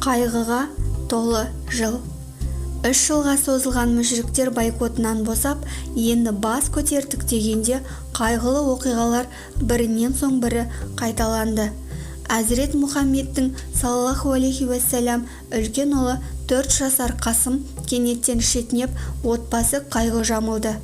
Қайғыға толы жыл. 3 жылға созылған мүшіріктер бойкотынан босап, енді бас көтердік дегенде қайғылы оқиғалар бірінен соң бірі қайталанды. Әзірет Мұхаммедтің саллаллаху алейхи уассалям үлкен ұлы 4 жасар Қасым кенеттен шетінеп, отбасы қайғы жамылды.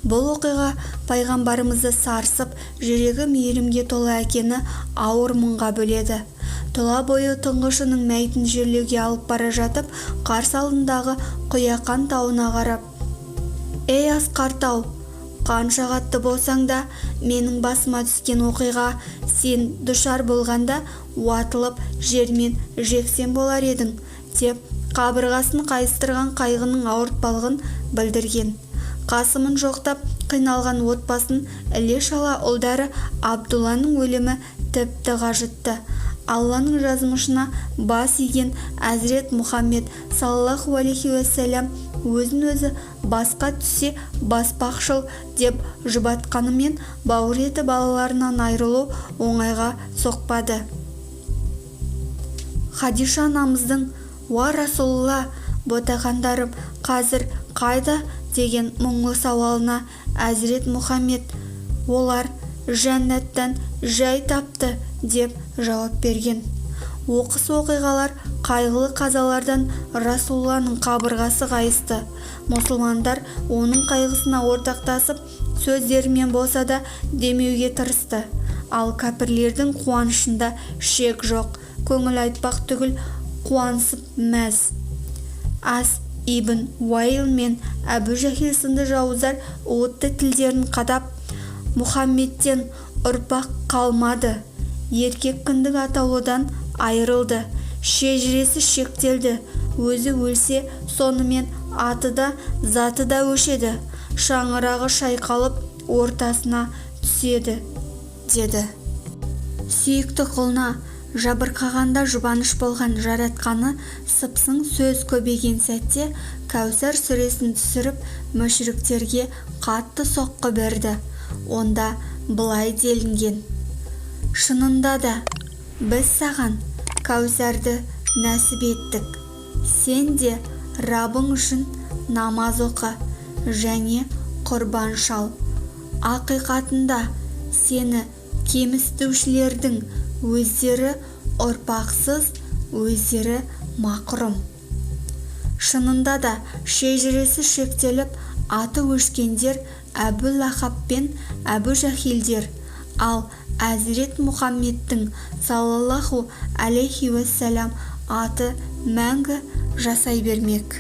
Бұл оқиға пайғамбарымызды сарсып, жүрегі мейірімге толы әкені ауыр мұңға бөледі. Тұла бойы тұңғышының мәйітін жерлеуге алып бара жатып, қарсы алдындағы Құяқан тауына қарап: «Ей асқар тау, қанша қатты болсаң да, менің басыма түскен оқиға сен дұшар болғанда уатылып жермен жексен болар едің», деп қабырғасын қайыстырған қайғының ауыртпалығын білдірген. Қасымын жоқтап қиналған отбасын іле-шала ұлдары Абдулланың өлімі тіпті қажытты. Алланың жазмышына бас иген Әзірет Мұхаммед саллаллаху алейхи уассалям өзін өзі басқа түссе баспақшыл деп жұбатқанымен бауыр еті балаларынан айырылу оңайға соқпады. Хадиша анамыздың «Уа Расулалла, ботақандарым қазір қайда?» деген мұңлы сауалына Әзірет Мұхаммед: «Олар жәннаттан жай тапты» деп жауап берген. Оқыс оқиғалар, қайғылы қазалардан Расулланың қабырғасы қайысты. Мұсылмандар оның қайғысына ортақтасып, сөздерімен болса да демеуге тырысты. Ал кәпірлердің қуанышында шек жоқ, көңіл айтпақ түгіл қуанысып мәз. Ас ибн Уайл мен Әбу Жахил сынды жауыздар отты тілдерін қадап: «Мұхаммедтен ұрпақ қалмады, еркек кіндік атаулыдан айырылды, шежіресі шектелді, өзі өлсе сонымен аты да заты да өшеді, шаңырағы шайқалып ортасына түседі», деді. Сүйікті құлына жабырқағанда жұбаныш болған жаратқаны сыпсың сөз көбейген сәтте Кәусар сүресін түсіріп мүшриктерге қатты соққы берді. Онда былай делінген: «Шынында да біз саған Кәусарды нәсіп еттік. Сен де Раббың үшін намаз оқы және құрбан шал. Ақиқатында сені кемсітушілердің өздері ұрпақсыз, өздері мақұрым. Шынында да шежіресі шектеліп, аты өшкендер Әбу Лахаб пен Әбу Жахилдер, ал Әзірет Мұхаммедтің саллаллаху алейхи уассалям аты мәңгі жасай бермек».